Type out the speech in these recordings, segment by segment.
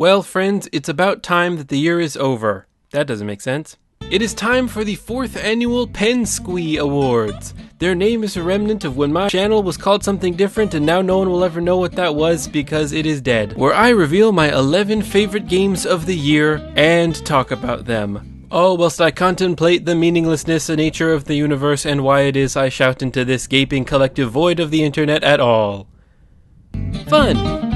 Well, friends, it's about time that the year is over. That doesn't make sense. It is time for the 4th annual Pen Squee Awards. Their name is a remnant of when my channel was called something different and now no one will ever know what that was because it is dead. Where I reveal my 11 favorite games of the year and talk about them. All whilst I contemplate the meaninglessness and nature of the universe and why it is I shout into this gaping collective void of the internet at all. Fun!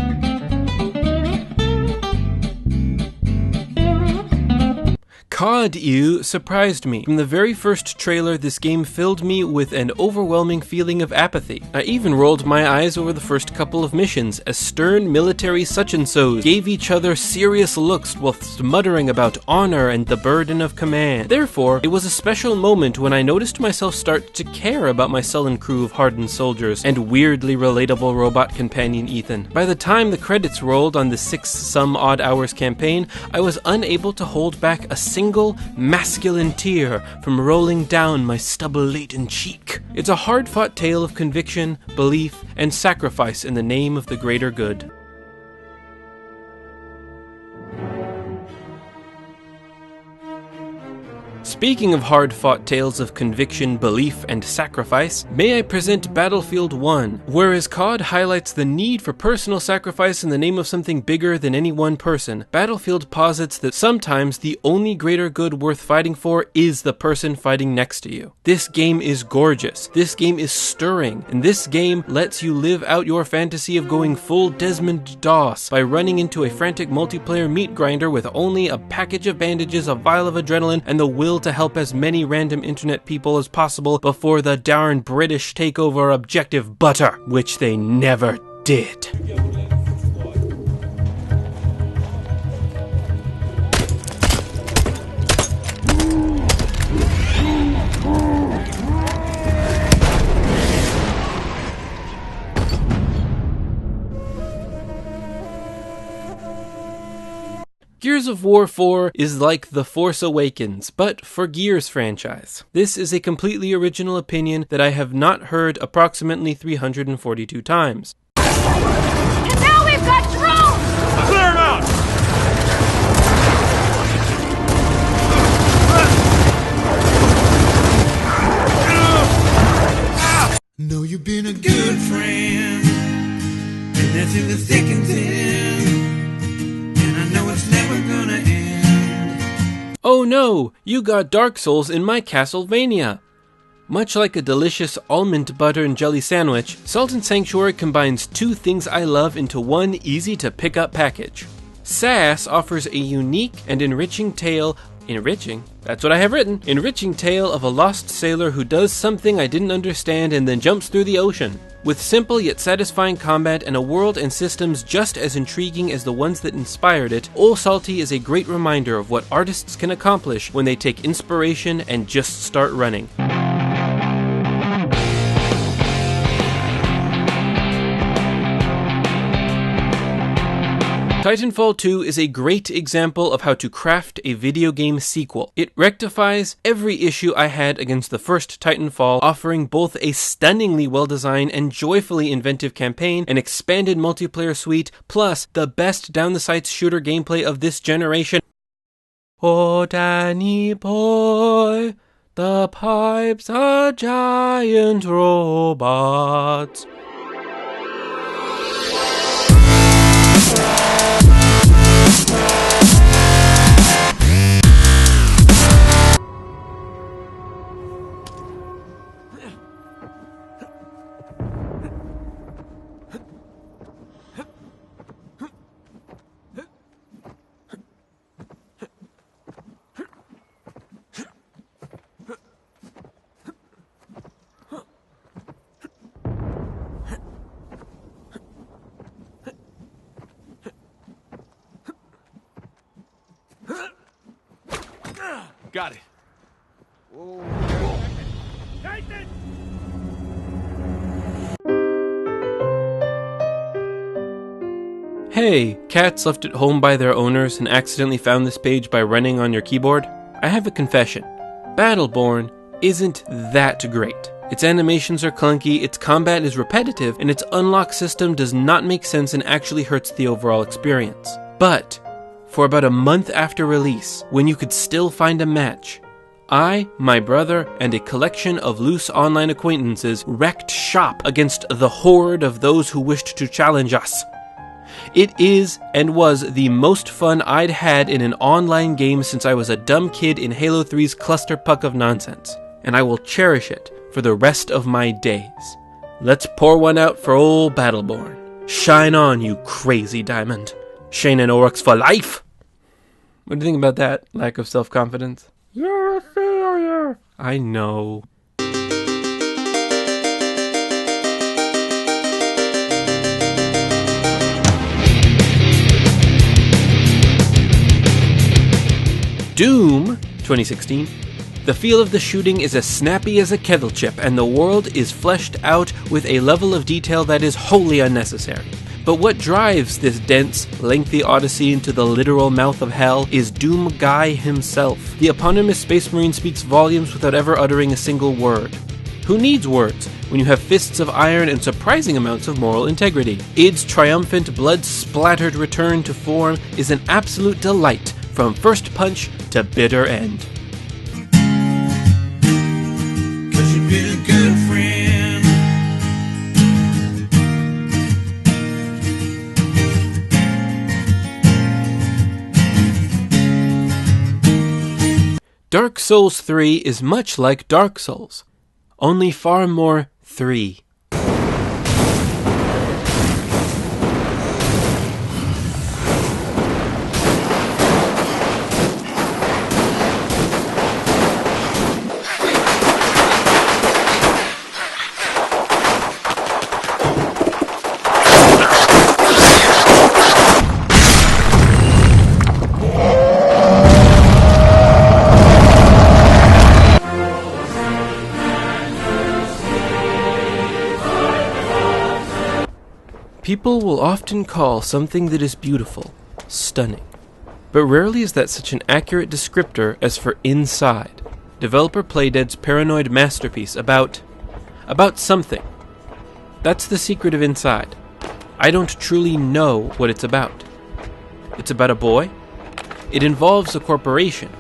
COD EU surprised me. From the very first trailer, this game filled me with an overwhelming feeling of apathy. I even rolled my eyes over the first couple of missions, as stern military such-and-sos gave each other serious looks whilst muttering about honor and the burden of command. Therefore, it was a special moment when I noticed myself start to care about my sullen crew of hardened soldiers and weirdly relatable robot companion Ethan. By the time the credits rolled on the 6-some-odd hours campaign, I was unable to hold back a single masculine tear from rolling down my stubble-laden cheek. It's a hard-fought tale of conviction, belief, and sacrifice in the name of the greater good. Speaking of hard-fought tales of conviction, belief, and sacrifice, may I present Battlefield 1, whereas COD highlights the need for personal sacrifice in the name of something bigger than any one person, Battlefield posits that sometimes the only greater good worth fighting for is the person fighting next to you. This game is gorgeous, this game is stirring, and this game lets you live out your fantasy of going full Desmond Doss by running into a frantic multiplayer meat grinder with only a package of bandages, a vial of adrenaline, and the will to help as many random internet people as possible before the darn British take over Objective Butter, which they never did. Gears of War 4 is like The Force Awakens, but for Gears franchise. This is a completely original opinion that I have not heard approximately 342 times. And now we've got drones! Clear them out! Know you've been a good friend, and that's in the thick and thin. Oh no, you got Dark Souls in my Castlevania! Much like a delicious almond butter and jelly sandwich, Salt and Sanctuary combines two things I love into one easy-to-pick-up package. SAS offers a unique and enriching tale that's what I have written. Enriching tale of a lost sailor who does something I didn't understand and then jumps through the ocean. With simple yet satisfying combat and a world and systems just as intriguing as the ones that inspired it, Ol Salty is a great reminder of what artists can accomplish when they take inspiration and just start running. Titanfall 2 is a great example of how to craft a video game sequel. It rectifies every issue I had against the first Titanfall, offering both a stunningly well-designed and joyfully inventive campaign, an expanded multiplayer suite, plus the best down-the-sights shooter gameplay of this generation. Oh, Danny boy, the pipes are giant robots. Got it. Whoa. Titan! Hey, cats left at home by their owners and accidentally found this page by running on your keyboard? I have a confession. Battleborn isn't that great. Its animations are clunky, its combat is repetitive, and its unlock system does not make sense and actually hurts the overall experience. But for about a month after release, when you could still find a match, I, my brother, and a collection of loose online acquaintances wrecked shop against the horde of those who wished to challenge us. It is and was the most fun I'd had in an online game since I was a dumb kid in Halo 3's clusterfuck of nonsense, and I will cherish it for the rest of my days. Let's pour one out for old Battleborn. Shine on, you crazy diamond. Shane and Oryx for life! What do you think about that lack of self-confidence? You're a failure! I know. Doom 2016. The feel of the shooting is as snappy as a kettle chip, and the world is fleshed out with a level of detail that is wholly unnecessary. But what drives this dense, lengthy odyssey into the literal mouth of hell is Doom Guy himself. The eponymous Space Marine speaks volumes without ever uttering a single word. Who needs words when you have fists of iron and surprising amounts of moral integrity? Id's triumphant, blood-splattered return to form is an absolute delight from first punch to bitter end. 'Cause you've been a good friend. Dark Souls 3 is much like Dark Souls, only far more 3. People will often call something that is beautiful stunning, but rarely is that such an accurate descriptor as for Inside, developer Playdead's paranoid masterpiece about something. That's the secret of Inside. I don't truly know what it's about. It's about a boy. It involves a corporation.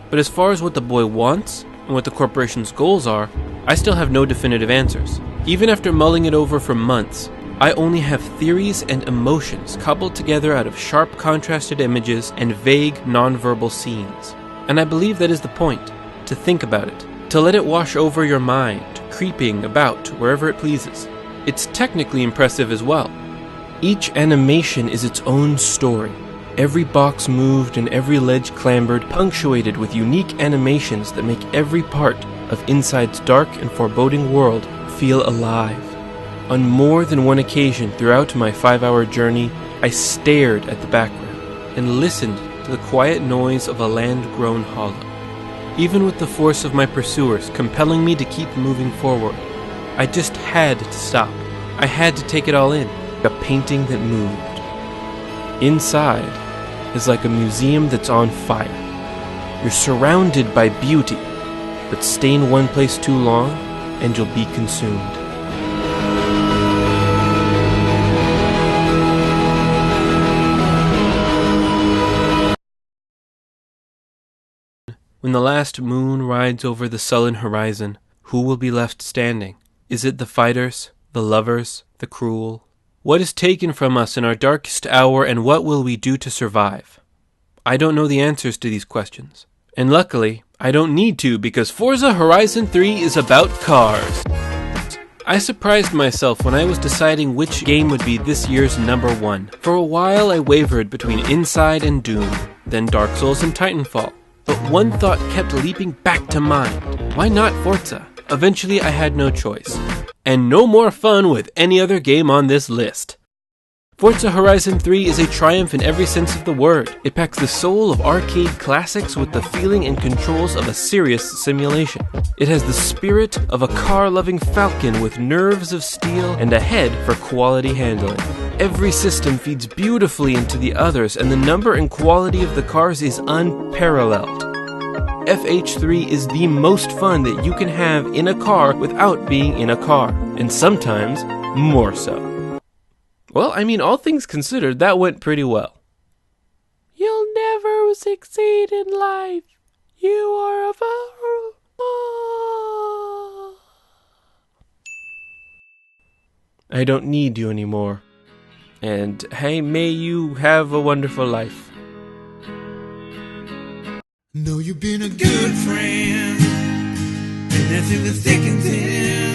But as far as what the boy wants and what the corporation's goals are, I still have no definitive answers. Even after mulling it over for months, I only have theories and emotions cobbled together out of sharp contrasted images and vague nonverbal scenes. And I believe that is the point, to think about it, to let it wash over your mind, creeping about wherever it pleases. It's technically impressive as well. Each animation is its own story. Every box moved and every ledge clambered, punctuated with unique animations that make every part of Inside's dark and foreboding world feel alive. On more than one occasion throughout my 5-hour journey, I stared at the background and listened to the quiet noise of a land grown hollow. Even with the force of my pursuers compelling me to keep moving forward, I just had to stop. I had to take it all in, a painting that moved. Inside is like a museum that's on fire. You're surrounded by beauty, but stay in one place too long and you'll be consumed. When the last moon rides over the sullen horizon, who will be left standing? Is it the fighters, the lovers, the cruel? What is taken from us in our darkest hour, and what will we do to survive? I don't know the answers to these questions. And luckily, I don't need to, because Forza Horizon 3 is about cars. I surprised myself when I was deciding which game would be this year's number one. For a while I wavered between Inside and Doom, then Dark Souls and Titanfall. But one thought kept leaping back to mind. Why not Forza? Eventually I had no choice. And no more fun with any other game on this list. Forza Horizon 3 is a triumph in every sense of the word. It packs the soul of arcade classics with the feeling and controls of a serious simulation. It has the spirit of a car-loving falcon with nerves of steel and a head for quality handling. Every system feeds beautifully into the others, and the number and quality of the cars is unparalleled. FH3 is the most fun that you can have in a car without being in a car, and sometimes more so. Well, I mean, all things considered, that went pretty well. Yeah. never succeed in life. You are a I don't need you anymore. And hey, may you have a wonderful life. Know you've been a good friend, and that's in the thick and thin.